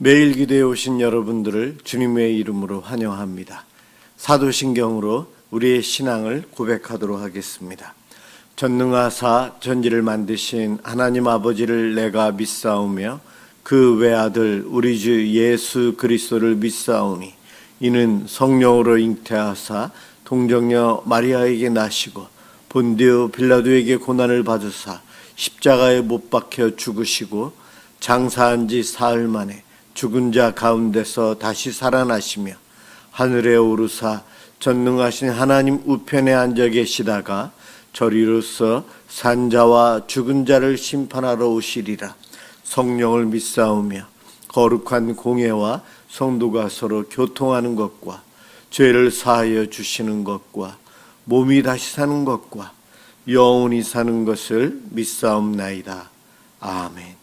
매일 기도에 오신 여러분들을 주님의 이름으로 환영합니다. 사도신경으로 우리의 신앙을 고백하도록 하겠습니다. 전능하사 전지를 만드신 하나님 아버지를 내가 믿사오며 그 외아들 우리 주 예수 그리스도를 믿사오니 이는 성령으로 잉태하사 동정녀 마리아에게 나시고 본디오 빌라도에게 고난을 받으사 십자가에 못 박혀 죽으시고 장사한 지 사흘 만에 죽은 자 가운데서 다시 살아나시며 하늘에 오르사 전능하신 하나님 우편에 앉아 계시다가 저리로서 산자와 죽은 자를 심판하러 오시리라. 성령을 믿사오며 거룩한 공예와 성도가 서로 교통하는 것과 죄를 사하여 주시는 것과 몸이 다시 사는 것과 영원히 사는 것을 믿사옵나이다. 아멘.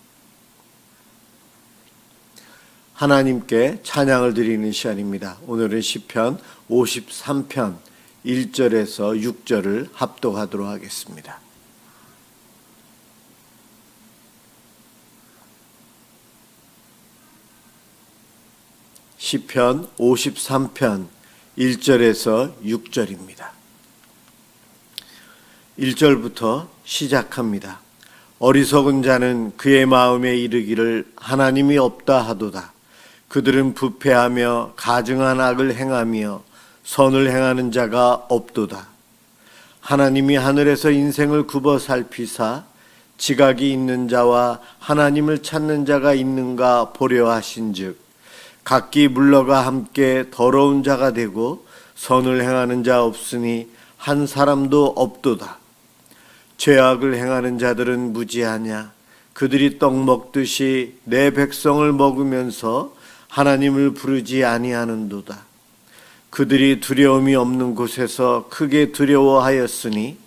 하나님께 찬양을 드리는 시간입니다. 오늘은 시편 53편 1절에서 6절을 합독하도록 하겠습니다. 시편 53편 1절에서 6절입니다. 1절부터 시작합니다. 어리석은 자는 그의 마음에 이르기를 하나님이 없다 하도다. 그들은 부패하며 가증한 악을 행하며 선을 행하는 자가 없도다. 하나님이 하늘에서 인생을 굽어 살피사 지각이 있는 자와 하나님을 찾는 자가 있는가 보려 하신즉 각기 물러가 함께 더러운 자가 되고 선을 행하는 자 없으니 한 사람도 없도다. 죄악을 행하는 자들은 무지하냐? 그들이 떡 먹듯이 내 백성을 먹으면서 하나님을 부르지 아니하는도다. 그들이 두려움이 없는 곳에서 크게 두려워하였으니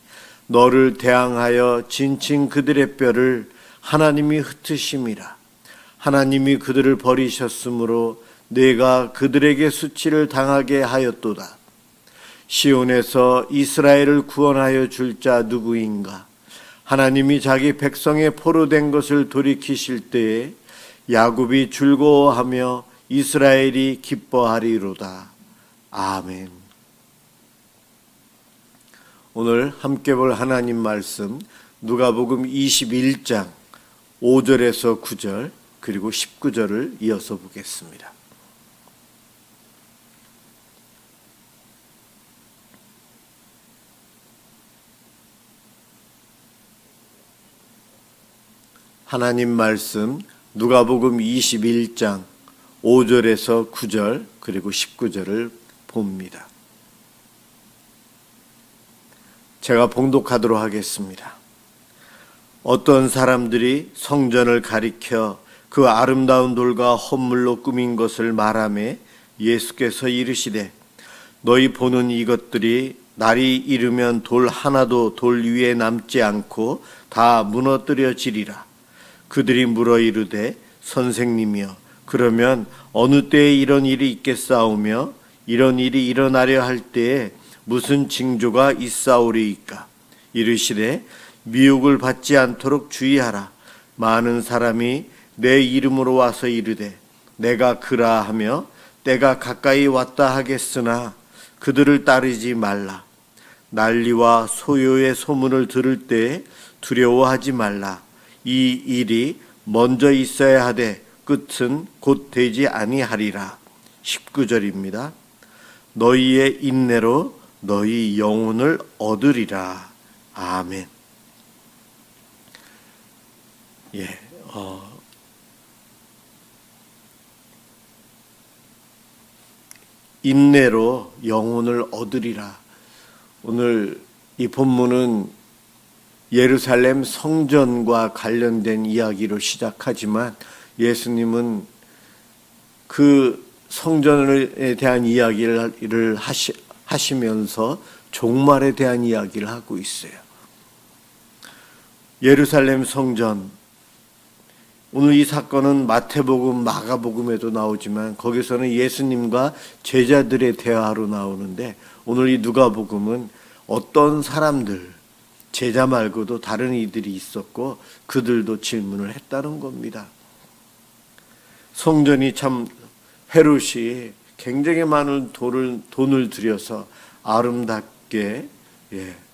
너를 대항하여 진친 그들의 뼈를 하나님이 흩으심이라. 하나님이 그들을 버리셨으므로 내가 그들에게 수치를 당하게 하였도다. 시온에서 이스라엘을 구원하여 줄 자 누구인가? 하나님이 자기 백성의 포로된 것을 돌이키실 때에 야곱이 즐거워하며 이스라엘이 기뻐하리로다. 아멘. 오늘 함께 볼 하나님 말씀 누가복음 21장 5절에서 9절 그리고 19절을 이어서 보겠습니다. 하나님 말씀 누가복음 21장 5절에서 9절 그리고 19절을 봅니다. 제가 봉독하도록 하겠습니다. 어떤 사람들이 성전을 가리켜 그 아름다운 돌과 헌물로 꾸민 것을 말하며 예수께서 이르시되 너희 보는 이것들이 날이 이르면 돌 하나도 돌 위에 남지 않고 다 무너뜨려지리라. 그들이 물어 이르되 선생님이여 그러면 어느 때에 이런 일이 있겠사오며 이런 일이 일어나려 할 때에 무슨 징조가 있사오리이까? 이르시되 미혹을 받지 않도록 주의하라. 많은 사람이 내 이름으로 와서 이르되 내가 그라 하며 때가 가까이 왔다 하겠으나 그들을 따르지 말라. 난리와 소요의 소문을 들을 때에 두려워하지 말라. 이 일이 먼저 있어야 하되 끝은 곧 되지 아니하리라. 19절입니다. 너희의 인내로 너희 영혼을 얻으리라. 아멘. 인내로 영혼을 얻으리라. 오늘 이 본문은 예루살렘 성전과 관련된 이야기로 시작하지만 예수님은 그 성전에 대한 이야기를 하시면서 종말에 대한 이야기를 하고 있어요. 예루살렘 성전, 오늘 이 사건은 마태복음, 마가복음에도 나오지만 거기서는 예수님과 제자들의 대화로 나오는데 오늘 이 누가복음은 어떤 사람들, 제자 말고도 다른 이들이 있었고 그들도 질문을 했다는 겁니다. 성전이 참 헤롯이 굉장히 많은 돈을 들여서 아름답게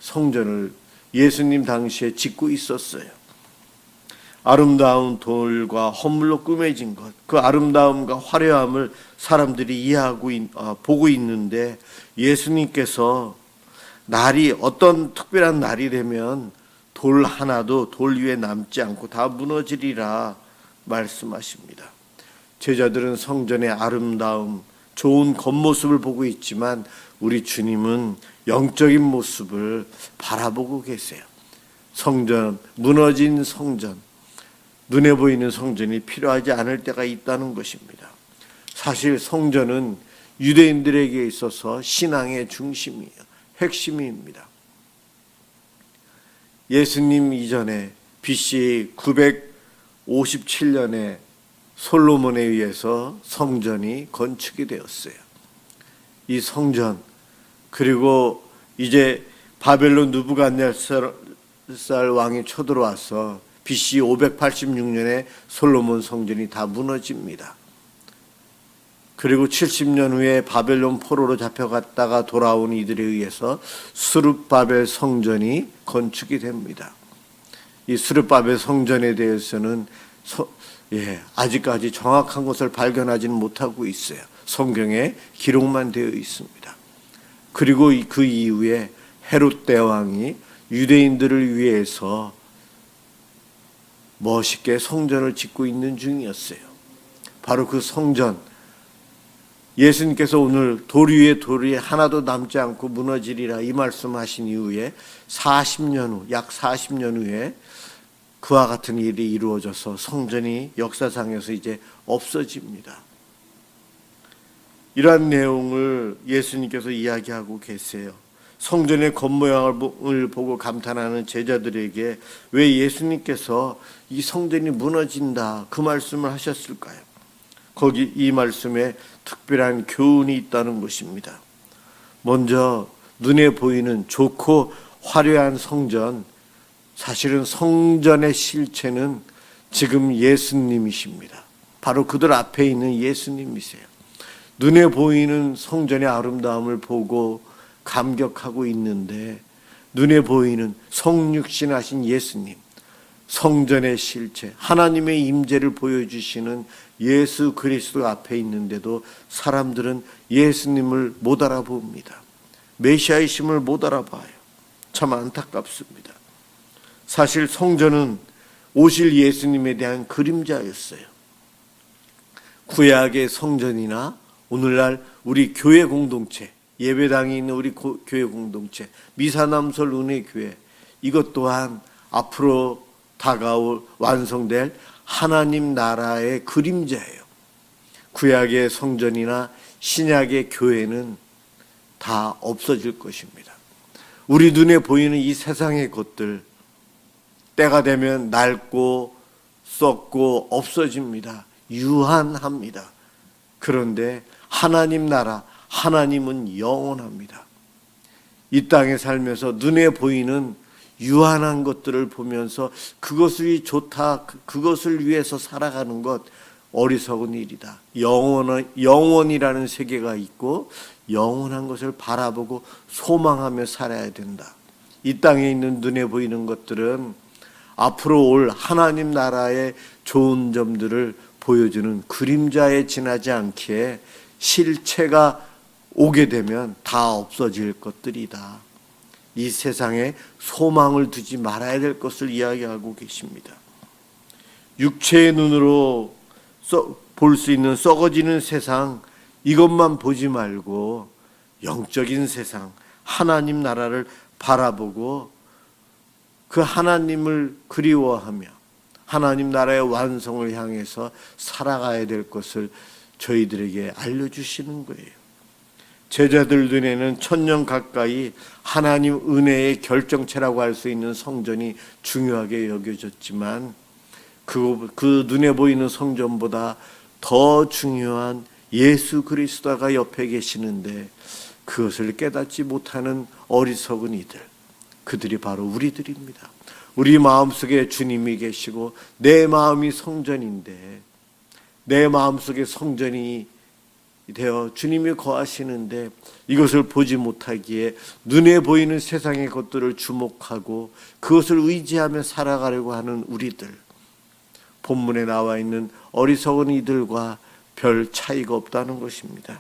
성전을 예수님 당시에 짓고 있었어요. 아름다운 돌과 헌물로 꾸며진 것, 그 아름다움과 화려함을 사람들이 이해하고 보고 있는데 예수님께서 날이 어떤 특별한 날이 되면 돌 하나도 돌 위에 남지 않고 다 무너지리라 말씀하십니다. 제자들은 성전의 아름다움, 좋은 겉모습을 보고 있지만 우리 주님은 영적인 모습을 바라보고 계세요. 성전, 무너진 성전, 눈에 보이는 성전이 필요하지 않을 때가 있다는 것입니다. 사실 성전은 유대인들에게 있어서 신앙의 중심이에요. 핵심입니다. 예수님 이전에 BC 957년에 솔로몬에 의해서 성전이 건축이 되었어요. 이 성전, 그리고 이제 바벨론 느부갓네살 왕이 쳐들어와서 BC 586년에 솔로몬 성전이 다 무너집니다. 그리고 70년 후에 바벨론 포로로 잡혀갔다가 돌아온 이들에 의해서 스룹바벨 성전이 건축이 됩니다. 이 스룹바벨 성전에 대해서는 아직까지 정확한 것을 발견하지는 못하고 있어요. 성경에 기록만 되어 있습니다. 그리고 그 이후에 헤롯 대왕이 유대인들을 위해서 멋있게 성전을 짓고 있는 중이었어요. 바로 그 성전, 예수님께서 오늘 돌 위에 돌이 하나도 남지 않고 무너지리라 이 말씀하신 이후에 40년 후, 약 40년 후에 그와 같은 일이 이루어져서 성전이 역사상에서 이제 없어집니다. 이러한 내용을 예수님께서 이야기하고 계세요. 성전의 겉모양을 보고 감탄하는 제자들에게 왜 예수님께서 이 성전이 무너진다 그 말씀을 하셨을까요? 거기 이 말씀에 특별한 교훈이 있다는 것입니다. 먼저 눈에 보이는 좋고 화려한 성전, 사실은 성전의 실체는 지금 예수님이십니다. 바로 그들 앞에 있는 예수님이세요. 눈에 보이는 성전의 아름다움을 보고 감격하고 있는데 눈에 보이는 성육신하신 예수님, 성전의 실체, 하나님의 임재를 보여주시는 예수 그리스도 앞에 있는데도 사람들은 예수님을 못 알아봅니다. 메시아이심을 못 알아봐요. 참 안타깝습니다. 사실 성전은 오실 예수님에 대한 그림자였어요. 구약의 성전이나 오늘날 우리 교회 공동체, 예배당에 있는 우리 교회 공동체, 미사남설 은혜교회, 이것 또한 앞으로 다가올 완성될 하나님 나라의 그림자예요. 구약의 성전이나 신약의 교회는 다 없어질 것입니다. 우리 눈에 보이는 이 세상의 것들 때가 되면 낡고 썩고 없어집니다. 유한합니다. 그런데 하나님 나라, 하나님은 영원합니다. 이 땅에 살면서 눈에 보이는 유한한 것들을 보면서 그것이 좋다, 그것을 위해서 살아가는 것 어리석은 일이다. 영원이라는 세계가 있고 영원한 것을 바라보고 소망하며 살아야 된다. 이 땅에 있는 눈에 보이는 것들은 앞으로 올 하나님 나라의 좋은 점들을 보여주는 그림자에 지나지 않기에 실체가 오게 되면 다 없어질 것들이다. 이 세상에 소망을 두지 말아야 될 것을 이야기하고 계십니다. 육체의 눈으로 볼 수 있는 썩어지는 세상, 이것만 보지 말고 영적인 세상, 하나님 나라를 바라보고 그 하나님을 그리워하며 하나님 나라의 완성을 향해서 살아가야 될 것을 저희들에게 알려주시는 거예요. 제자들 눈에는 1000년 가까이 하나님 은혜의 결정체라고 할 수 있는 성전이 중요하게 여겨졌지만 그 눈에 보이는 성전보다 더 중요한 예수 그리스도가 옆에 계시는데 그것을 깨닫지 못하는 어리석은 이들, 그들이 바로 우리들입니다. 우리 마음속에 주님이 계시고 내 마음이 성전인데 내 마음속에 성전이 되어 주님이 거하시는데 이것을 보지 못하기에 눈에 보이는 세상의 것들을 주목하고 그것을 의지하며 살아가려고 하는 우리들, 본문에 나와 있는 어리석은 이들과 별 차이가 없다는 것입니다.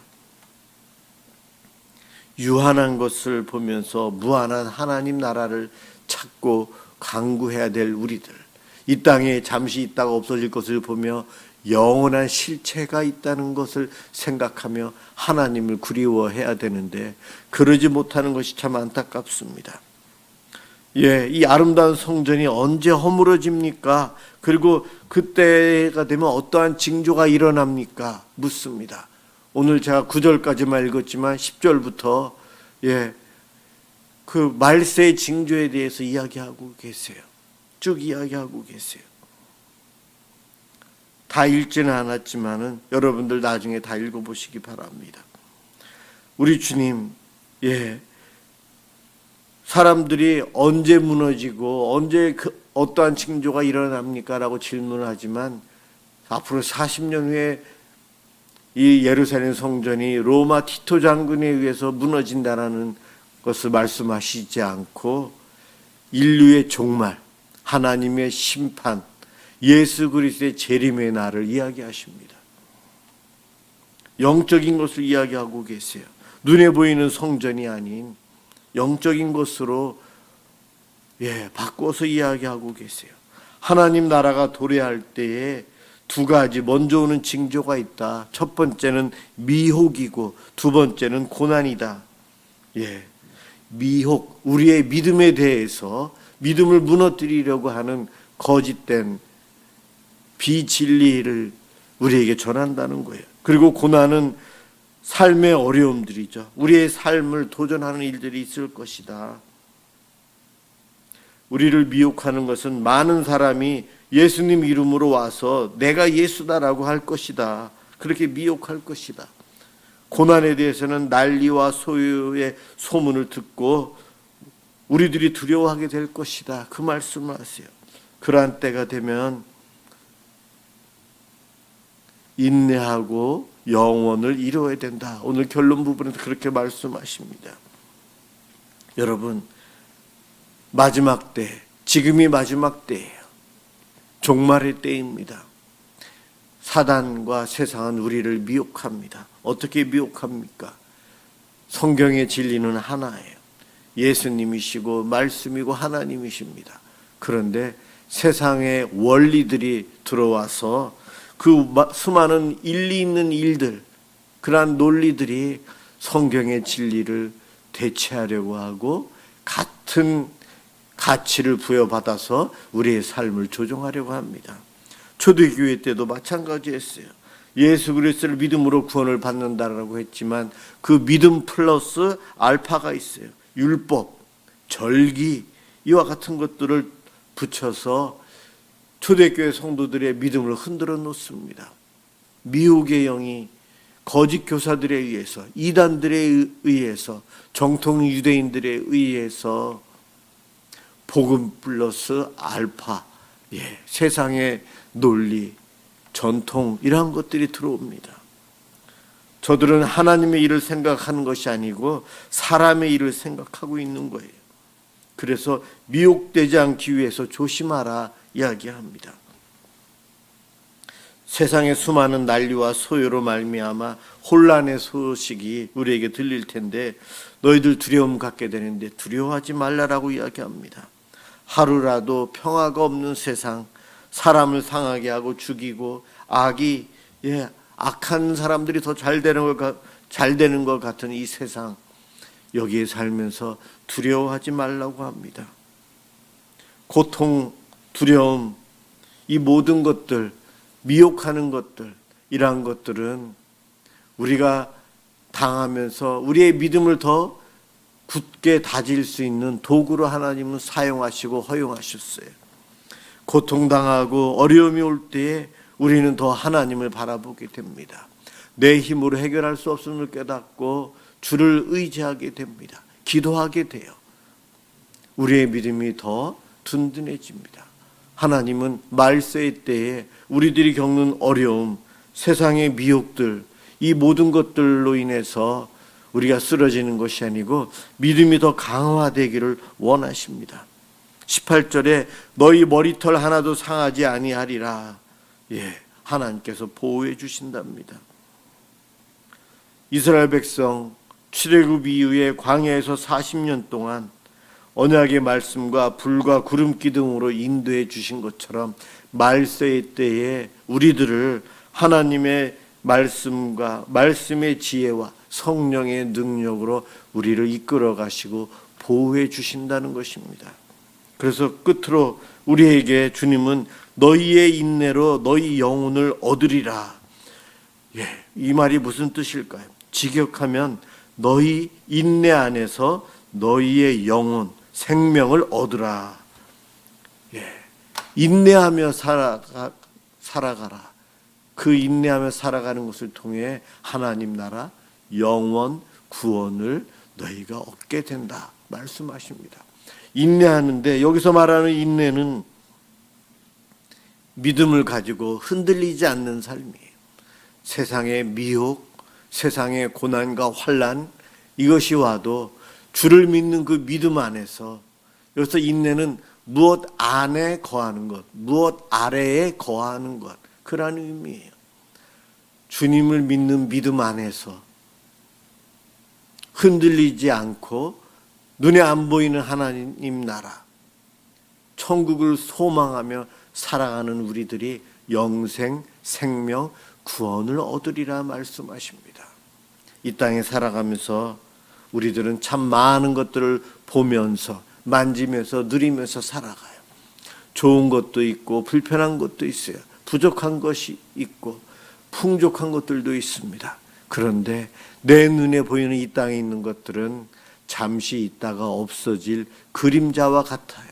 유한한 것을 보면서 무한한 하나님 나라를 찾고 강구해야 될 우리들, 이 땅에 잠시 있다가 없어질 것을 보며 영원한 실체가 있다는 것을 생각하며 하나님을 그리워해야 되는데 그러지 못하는 것이 참 안타깝습니다. 이 아름다운 성전이 언제 허물어집니까? 그리고 그때가 되면 어떠한 징조가 일어납니까? 묻습니다. 오늘 제가 9절까지만 읽었지만 10절부터 그 말세의 징조에 대해서 이야기하고 계세요. 쭉 이야기하고 계세요. 다 읽지는 않았지만은 여러분들 나중에 다 읽어보시기 바랍니다. 우리 주님, 사람들이 언제 무너지고 언제 어떠한 징조가 일어납니까? 라고 질문하지만 앞으로 40년 후에 이 예루살렘 성전이 로마 티토 장군에 의해서 무너진다라는 것을 말씀하시지 않고 인류의 종말, 하나님의 심판, 예수 그리스도의 재림의 날을 이야기하십니다. 영적인 것을 이야기하고 계세요. 눈에 보이는 성전이 아닌 영적인 것으로 바꿔서 이야기하고 계세요. 하나님 나라가 도래할 때에 두 가지 먼저 오는 징조가 있다. 첫 번째는 미혹이고 두 번째는 고난이다. 미혹, 우리의 믿음에 대해서 믿음을 무너뜨리려고 하는 거짓된 비진리를 우리에게 전한다는 거예요. 그리고 고난은 삶의 어려움들이죠. 우리의 삶을 도전하는 일들이 있을 것이다. 우리를 미혹하는 것은 많은 사람이 예수님 이름으로 와서 내가 예수다라고 할 것이다. 그렇게 미혹할 것이다. 고난에 대해서는 난리와 소요의 소문을 듣고 우리들이 두려워하게 될 것이다. 그 말씀을 하세요. 그러한 때가 되면 인내하고 영원을 이루어야 된다. 오늘 결론 부분에서 그렇게 말씀하십니다. 여러분, 마지막 때, 지금이 마지막 때예요. 종말의 때입니다. 사단과 세상은 우리를 미혹합니다. 어떻게 미혹합니까? 성경의 진리는 하나예요. 예수님이시고 말씀이고 하나님이십니다. 그런데 세상의 원리들이 들어와서 그 수많은 일리 있는 일들, 그러한 논리들이 성경의 진리를 대체하려고 하고 같은 가치를 부여받아서 우리의 삶을 조종하려고 합니다. 초대교회 때도 마찬가지였어요. 예수 그리스도를 믿음으로 구원을 받는다라고 했지만 그 믿음 플러스 알파가 있어요. 율법, 절기, 이와 같은 것들을 붙여서 초대교회 성도들의 믿음을 흔들어 놓습니다. 미혹의 영이 거짓 교사들에 의해서, 이단들에 의해서, 정통 유대인들에 의해서 복음 플러스 알파, 세상의 논리, 전통 이러한 것들이 들어옵니다. 저들은 하나님의 일을 생각하는 것이 아니고 사람의 일을 생각하고 있는 거예요. 그래서 미혹되지 않기 위해서 조심하라 이야기합니다. 세상의 수많은 난리와 소요로 말미암아 혼란의 소식이 우리에게 들릴 텐데 너희들 두려움 갖게 되는데 두려워하지 말라라고 이야기합니다. 하루라도 평화가 없는 세상, 사람을 상하게 하고 죽이고 악한 사람들이 더 잘 되는 것 같은 이 세상, 여기에 살면서 두려워하지 말라고 합니다. 고통, 두려움, 이 모든 것들, 미혹하는 것들, 이러한 것들은 우리가 당하면서 우리의 믿음을 더 굳게 다질 수 있는 도구로 하나님은 사용하시고 허용하셨어요. 고통당하고 어려움이 올 때에 우리는 더 하나님을 바라보게 됩니다. 내 힘으로 해결할 수 없음을 깨닫고 주를 의지하게 됩니다. 기도하게 돼요. 우리의 믿음이 더 든든해집니다. 하나님은 말세의 때에 우리들이 겪는 어려움, 세상의 미혹들, 이 모든 것들로 인해서 우리가 쓰러지는 것이 아니고 믿음이 더 강화되기를 원하십니다. 18절에 너희 머리털 하나도 상하지 아니하리라. 하나님께서 보호해 주신답니다. 이스라엘 백성 출애굽 이후에 광야에서 40년 동안 언약의 말씀과 불과 구름 기둥으로 인도해 주신 것처럼 말세의 때에 우리들을 하나님의 말씀과 말씀의 지혜와 성령의 능력으로 우리를 이끌어 가시고 보호해 주신다는 것입니다. 그래서 끝으로 우리에게 주님은 너희의 인내로 너희 영혼을 얻으리라. 이 말이 무슨 뜻일까요? 직역하면 너희 인내 안에서 너희의 영혼, 생명을 얻으라. 인내하며 살아가라. 그 인내하며 살아가는 것을 통해 하나님 나라, 영원, 구원을 너희가 얻게 된다 말씀하십니다. 인내하는데 여기서 말하는 인내는 믿음을 가지고 흔들리지 않는 삶이에요. 세상의 미혹, 세상의 고난과 환난 이것이 와도 주를 믿는 그 믿음 안에서, 여기서 인내는 무엇 안에 거하는 것, 무엇 아래에 거하는 것, 그런 의미예요. 주님을 믿는 믿음 안에서 흔들리지 않고 눈에 안 보이는 하나님 나라, 천국을 소망하며 살아가는 우리들이 영생, 생명, 구원을 얻으리라 말씀하십니다. 이 땅에 살아가면서 우리들은 참 많은 것들을 보면서 만지면서 누리면서 살아가요. 좋은 것도 있고 불편한 것도 있어요. 부족한 것이 있고 풍족한 것들도 있습니다. 그런데 내 눈에 보이는 이 땅에 있는 것들은 잠시 있다가 없어질 그림자와 같아요.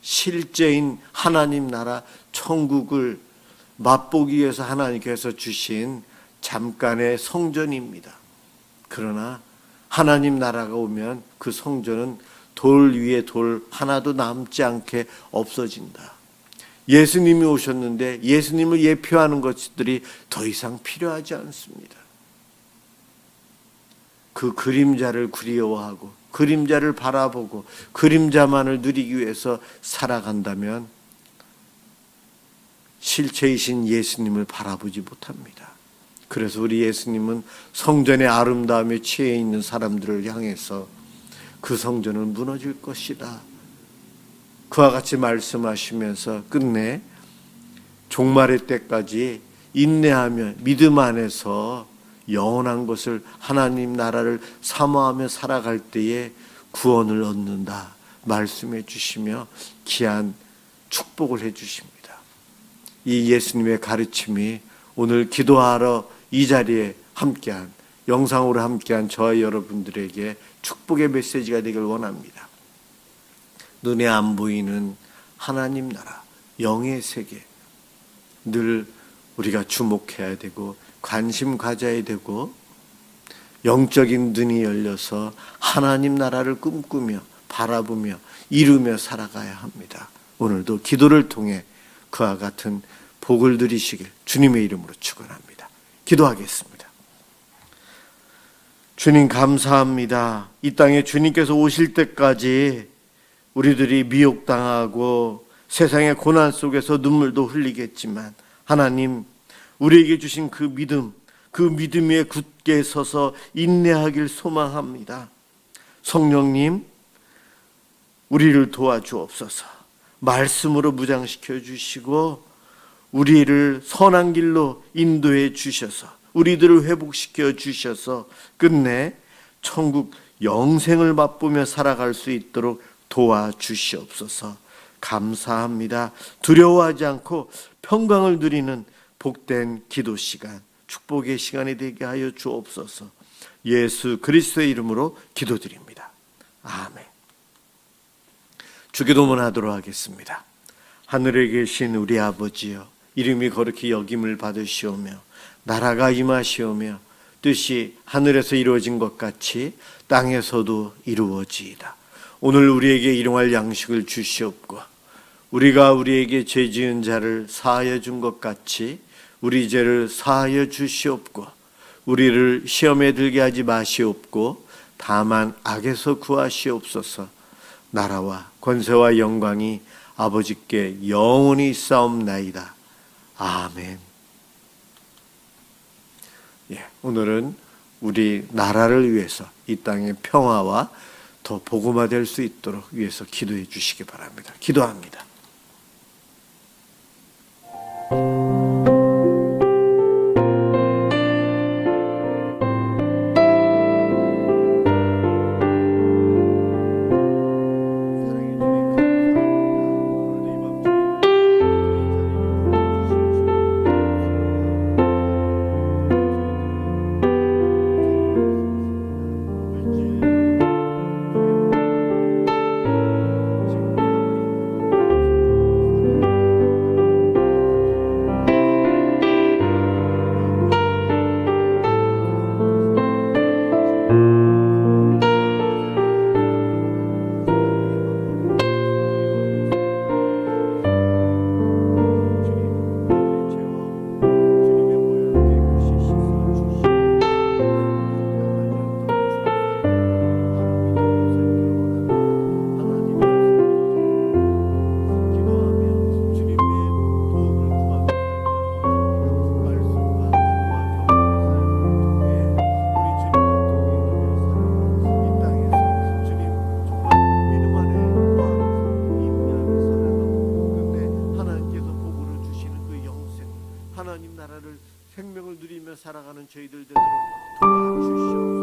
실제인 하나님 나라 천국을 맛보기 위해서 하나님께서 주신 잠깐의 성전입니다. 그러나 하나님 나라가 오면 그 성전은 돌 위에 돌 하나도 남지 않게 없어진다. 예수님이 오셨는데 예수님을 예표하는 것들이 더 이상 필요하지 않습니다. 그 그림자를 그리워하고 그림자를 바라보고 그림자만을 누리기 위해서 살아간다면 실체이신 예수님을 바라보지 못합니다. 그래서 우리 예수님은 성전의 아름다움에 취해 있는 사람들을 향해서 그 성전은 무너질 것이다, 그와 같이 말씀하시면서 끝내 종말의 때까지 인내하며 믿음 안에서 영원한 것을, 하나님 나라를 사모하며 살아갈 때에 구원을 얻는다 말씀해 주시며 귀한 축복을 해 주십니다. 이 예수님의 가르침이 오늘 기도하러 이 자리에 함께한, 영상으로 함께한 저와 여러분들에게 축복의 메시지가 되길 원합니다. 눈에 안 보이는 하나님 나라, 영의 세계, 늘 우리가 주목해야 되고 관심 가져야 되고 영적인 눈이 열려서 하나님 나라를 꿈꾸며 바라보며 이루며 살아가야 합니다. 오늘도 기도를 통해 그와 같은 복을 누리시길 주님의 이름으로 축원합니다. 기도하겠습니다. 주님 감사합니다. 이 땅에 주님께서 오실 때까지 우리들이 미혹당하고 세상의 고난 속에서 눈물도 흘리겠지만 하나님, 우리에게 주신 그 믿음, 그 믿음 위에 굳게 서서 인내하길 소망합니다. 성령님, 우리를 도와주옵소서. 말씀으로 무장시켜 주시고 우리를 선한 길로 인도해 주셔서 우리들을 회복시켜 주셔서 끝내 천국 영생을 맛보며 살아갈 수 있도록 도와주시옵소서. 감사합니다. 두려워하지 않고 평강을 누리는 복된 기도 시간, 축복의 시간이 되게 하여 주옵소서. 예수 그리스도의 이름으로 기도드립니다. 아멘. 주기도문 하도록 하겠습니다. 하늘에 계신 우리 아버지여, 이름이 거룩히 여김을 받으시오며 나라가 임하시오며 뜻이 하늘에서 이루어진 것 같이 땅에서도 이루어지이다. 오늘 우리에게 일용할 양식을 주시옵고 우리가 우리에게 죄 지은 자를 사하여 준 것 같이 우리 죄를 사하여 주시옵고 우리를 시험에 들게 하지 마시옵고 다만 악에서 구하시옵소서. 나라와 권세와 영광이 아버지께 영원히 있사옵나이다. 아멘. 오늘은 우리 나라를 위해서 이 땅의 평화와 더 복음화될 수 있도록 위해서 기도해 주시기 바랍니다. 기도합니다. 하나님 나라를 생명을 누리며 살아가는 저희들 되도록 도와주시옵소서.